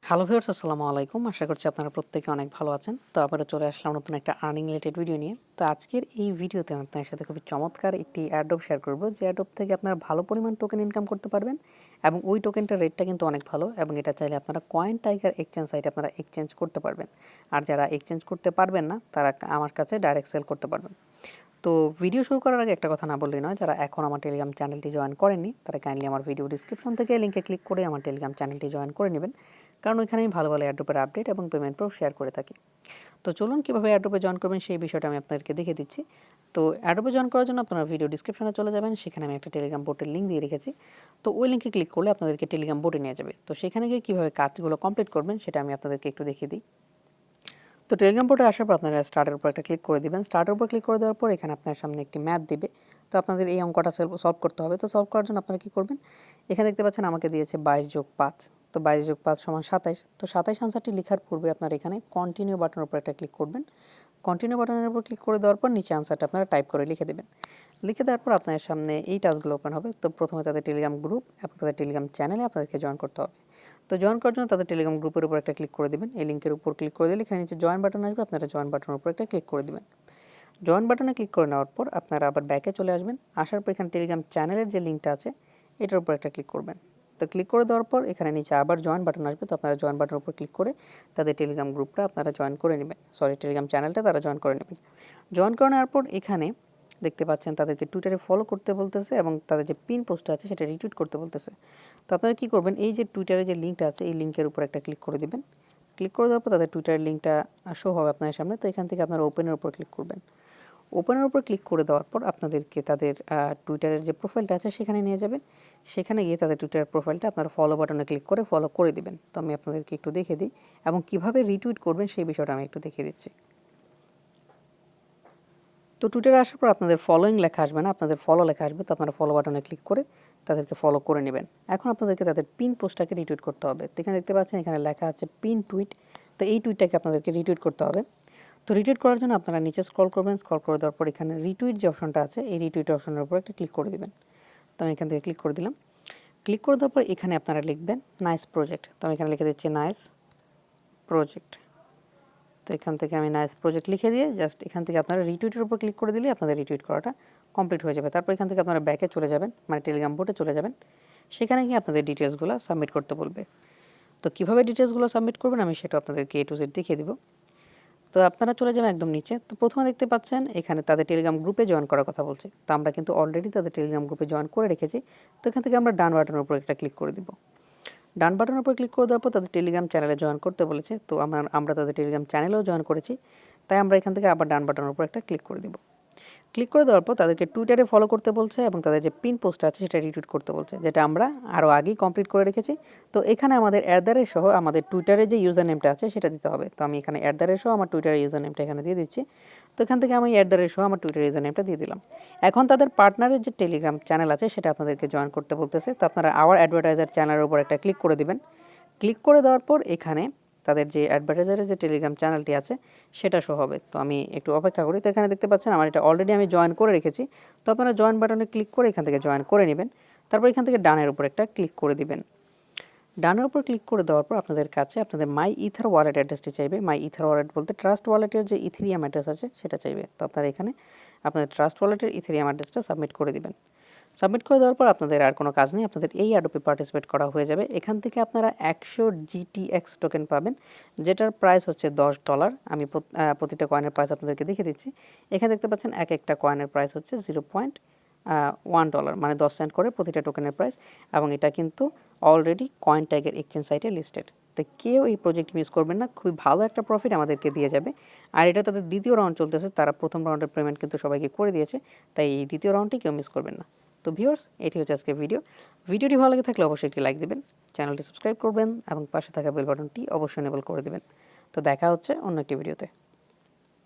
Hello viewers, আসসালামু আলাইকুম। আশা করছি আপনারা প্রত্যেকে অনেক ভালো আছেন। তো আবারও চলে আসলাম নতুন একটা আর্নিং রিলেটেড ভিডিও নিয়ে। তো আজকের এই ভিডিওতে আমি আপনার সাথে খুবই চমৎকার একটি অ্যাডোব শেয়ার করব, যে অ্যাডোব থেকে আপনারা ভালো পরিমাণ টোকেন ইনকাম করতে পারবেন এবং ওই টোকেনটার রেটটা কিন্তু অনেক ভালো, এবং এটা চাইলে আপনারা কয়েন টাইগার এক্সচেঞ্জ সাইটে আপনারা এক্সচেঞ্জ করতে পারবেন। আর যারা এক্সচেঞ্জ করতে পারবেন না, তারা আমার কাছে ডাইরেক্ট সেল করতে পারবেন। তো ভিডিও শুরু করার আগে একটা কথা না বললেই নয়, যারা এখন আমার টেলিগ্রাম চ্যানেলটি জয়েন করেননি তারা কাইন্ডলি আমার ভিডিও ডিসক্রিপশন থেকে লিঙ্কে ক্লিক করে আমার টেলিগ্রাম চ্যানেলটি জয়েন করে নেবেন, কারণ ওইখানে আমি ভালো ভালো অ্যাড্রপের আপডেট এবং পেমেন্ট প্রুফ শেয়ার করে থাকি। তো চলুন কীভাবে অ্যাড্রপে জয়েন করবেন সেই বিষয়টা আমি আপনাদেরকে দেখিয়ে দিচ্ছি। তো অ্যাড্রপে জয়েন করার জন্য আপনারা ভিডিও ডিসক্রিপশনে চলে যাবেন, সেখানে আমি একটা টেলিগ্রাম বোর্ডের লিঙ্ক দিয়ে রেখেছি। তো ওই লিঙ্কে ক্লিক করলে আপনাদেরকে টেলিগ্রাম বোর্ডে নিয়ে যাবে। তো সেখানে গিয়ে কীভাবে কাজগুলো কমপ্লিট করবেন সেটা আমি আপনাদেরকে একটু দেখিয়ে দিই। তো টেলিগ্রাম পোর্টে আসার পর আপনারা স্টার্টের উপর একটা ক্লিক করে দিবেন। স্টার্টের উপর ক্লিক করে দেওয়ার পর এখানে আপনার সামনে একটি ম্যাথ দিবে। তো আপনাদের এই অঙ্কটা সলভ করতে হবে। তো সলভ করার জন্য আপনারা কী করবেন, এখানে দেখতে পাচ্ছেন আমাকে দিয়েছে 22+5। তো 22+5 = 27। তো 27 আনসারটি লেখার পূর্বে আপনারা এখানে কন্টিনিউ বাটনের উপর একটা ক্লিক করবেন। কন্টিনিউ বাটনের উপর ক্লিক করে দেওয়ার পর নিচে আনসারটা আপনারা টাইপ করে লিখে দেবেন। লিখে দেওয়ার পর আপনার সামনে এই টাস্কগুলো ওপেন হবে। তো প্রথমে তাদের টেলিগ্রাম গ্রুপ এবং তাদের টেলিগ্রাম চ্যানেলে আপনাদেরকে জয়েন করতে হবে। তো জয়েন করার জন্য তাদের টেলিগ্রাম গ্রুপের উপর একটা ক্লিক করে দিবেন। এই লিঙ্কের উপর ক্লিক করে দিলে এখানে নিচে জয়েন বাটন আসবে, আপনারা জয়েন বাটনের উপর একটা ক্লিক করে দিবেন। জয়েন বাটনে ক্লিক করে নেওয়ার পর আপনারা আবার ব্যাকে চলে আসবেন। আসার পর এখানে টেলিগ্রাম চ্যানেলের যে লিঙ্কটা আছে এটার উপর একটা ক্লিক করবেন। তো ক্লিক করে দেওয়ার পর এখানে নিচে আবার জয়েন বাটন আসবে। তো আপনারা জয়েন বাটনের উপর ক্লিক করে তাদের টেলিগ্রাম গ্রুপটা আপনারা জয়েন করে নেবেন, টেলিগ্রাম চ্যানেলটা তারা জয়েন করে নেবেন। জয়েন করে নেওয়ার পর এখানে দেখতে পাচ্ছেন তাদেরকে টুইটারে ফলো করতে বলতেছে এবং তাদের যে পিন পোস্ট আছে সেটা রিটুইট করতে বলতেছে। তো আপনারা কী করবেন, এই যে টুইটারে যে লিঙ্কটা আছে এই লিঙ্কের উপর একটা ক্লিক করে দিবেন। ক্লিক করে দেওয়ার পর তাদের টুইটারের লিঙ্কটা শো হবে আপনাদের সামনে। তো এখান থেকে আপনারা ওপেনের উপর ক্লিক করবেন। ওপেনের উপর ক্লিক করে দেওয়ার পর আপনাদেরকে তাদের টুইটারের যে প্রোফাইলটা আছে সেখানে নিয়ে যাবে। সেখানে গিয়ে তাদের টুইটারের প্রোফাইলটা আপনারা ফলো বাটনে ক্লিক করে ফলো করে দিবেন। তো আমি আপনাদেরকে একটু দেখিয়ে দিই এবং কীভাবে রিটুইট করবেন সেই বিষয়টা আমি একটু দেখিয়ে দিচ্ছি। তো টুইটারে আসার পর আপনাদের ফলোইং লেখা আসবে না, আপনাদের ফলো লেখা আসবে। তো আপনারা ফলো বাটনে ক্লিক করে তাদেরকে ফলো করে নেবেন। এখন আপনাদেরকে তাদের পিন পোস্টটাকে রিটুইট করতে হবে। তো এখানে দেখতে পাচ্ছেন এখানে লেখা আছে পিন টুইট। তো এই টুইটটাকে আপনাদেরকে রিটুইট করতে হবে। তো রিটুইট করার জন্য আপনারা নিচে স্ক্রল করবেন। স্ক্রল করে দেওয়ার পর এখানে রিটুইট যে অপশনটা আছে এই রিটুইট অপশনের উপর একটা ক্লিক করে দিবেন। তো আমি এখান থেকে ক্লিক করে দিলাম। ক্লিক করে দেওয়ার পর এখানে আপনারা লিখবেন নাইস প্রজেক্ট। তো আমি এখানে লিখে দিচ্ছি নাইস প্রজেক্ট। তো এখান থেকে আমি নাইস প্রজেক্ট লিখে দিয়ে জাস্ট এখান থেকে আপনারা রিটুইটের উপর ক্লিক করে দিলে আপনাদের রিটুইট করাটা কমপ্লিট হয়ে যাবে। তারপর এখান থেকে আপনারা ব্যাকে চলে যাবেন, মানে টেলিগ্রাম বোর্ডে চলে যাবেন। সেখানে গিয়ে আপনাদের ডিটেলসগুলো সাবমিট করতে বলবে। তো কীভাবে ডিটেলসগুলো সাবমিট করবেন আমি সেটা আপনাদেরকে A to Z দেখিয়ে দিব। তো আপনারা চলে যাবেন একদম নিচে। তো প্রথমে দেখতে পাচ্ছেন এখানে তাদের টেলিগ্রাম গ্রুপে জয়েন করার কথা বলছে। তো আমরা কিন্তু অলরেডি তাদের টেলিগ্রাম গ্রুপে জয়েন করে রেখেছি। তো এখান থেকে আমরা ডান বাটনের উপর একটা ক্লিক করে দিব। ডান বাটনের উপর ক্লিক করে দেওয়ার পর তাদের টেলিগ্রাম চ্যানেলে জয়েন করতে বলেছে। তো আমরা তাদের টেলিগ্রাম চ্যানেলেও জয়েন করেছি, তাই আমরা এখান থেকে আবার ডান বাটনের উপর একটা ক্লিক করে দিব। ক্লিক করে দেওয়ার পর তাদেরকে টুইটারে ফলো করতে বলছে এবং তাদের যে পিন পোস্ট আছে সেটা রিটুইট করতে বলছে, যেটা আমরা আরও আগেই কমপ্লিট করে রেখেছি। তো এখানে আমাদের @@ সহ আমাদের টুইটারে যে ইউজার নেমটা আছে সেটা দিতে হবে। তো আমি এখানে @@ সহ আমার টুইটারের ইউজার নেমটা এখানে দিয়ে দিচ্ছি। তো এখান থেকে আমি @@ সহ আমার টুইটারের ইউজার নেমটা দিয়ে দিলাম। এখন তাদের পার্টনারের যে টেলিগ্রাম চ্যানেল আছে সেটা আপনাদেরকে জয়েন করতে বলতেছে। তো আপনারা আওয়ার অ্যাডভার্টাইজার চ্যানেলের উপর একটা ক্লিক করে দিবেন। ক্লিক করে দেওয়ার পর এখানে তাদের যে অ্যাডভার্টাইজারের যে টেলিগ্রাম চ্যানেলটি আছে সেটা শো হবে। তো আমি একটু অপেক্ষা করি। তো এখানে দেখতে পাচ্ছেন আমার এটা অলরেডি আমি জয়েন করে রেখেছি। তো আপনারা জয়েন বাটনে ক্লিক করে এখান থেকে জয়েন করে নেবেন। তারপর এখান থেকে ডানের উপর একটা ক্লিক করে দিবেন। ডানের উপর ক্লিক করে দেওয়ার পর আপনাদের কাছে আপনাদের মাই ইথার ওয়ালেট অ্যাড্রেসটি চাইবে। মাই ইথার ওয়ালেট বলতে ট্রাস্ট ওয়ালেটের যে ইথেরিয়াম অ্যাড্রেস আছে সেটা চাইবে। তো আপনারা এখানে আপনাদের ট্রাস্ট ওয়ালেটের ইথেরিয়াম অ্যাড্রেসটা সাবমিট করে দিবেন। সাবমিট করে দেওয়ার পর আপনাদের আর কোনো কাজ নেই, আপনাদের এই অ্যাডোপে পার্টিসিপেট করা হয়ে যাবে। এখান থেকে আপনারা 100 GTX টোকেন পাবেন, যেটার প্রাইস হচ্ছে $10। আমি প্রতিটা কয়েনের প্রাইস আপনাদেরকে দেখিয়ে দিচ্ছি। এখানে দেখতে পাচ্ছেন এক একটা কয়েনের প্রাইস হচ্ছে $0.1, মানে 10 সেন্ট করে প্রতিটা টোকেনের প্রাইস, এবং এটা কিন্তু অলরেডি কয়েন টাইগার এক্সচেঞ্জ সাইটে লিস্টেড। তো কেউ এই প্রজেক্ট মিস করবেন না, খুবই ভালো একটা প্রফিট আমাদেরকে দিয়ে যাবে। আর এটা তাদের দ্বিতীয় রাউন্ড চলতেছে, তারা প্রথম রাউন্ডের পেমেন্ট কিন্তু সবাইকে করে দিয়েছে, তাই এই দ্বিতীয় রাউন্ডটি কেউ মিস করবেন না। তো ভিউয়ার্স, এটি হচ্ছে আজকের ভিডিওটি ভালো লাগে থাকলে অবশ্যই একটি লাইক দিবেন, চ্যানেলটি সাবস্ক্রাইব করবেন এবং পাশে থাকা বেল বাটনটি অবশ্যই এনেবল করে দিবেন। তো দেখা হচ্ছে অন্য একটি ভিডিওতে।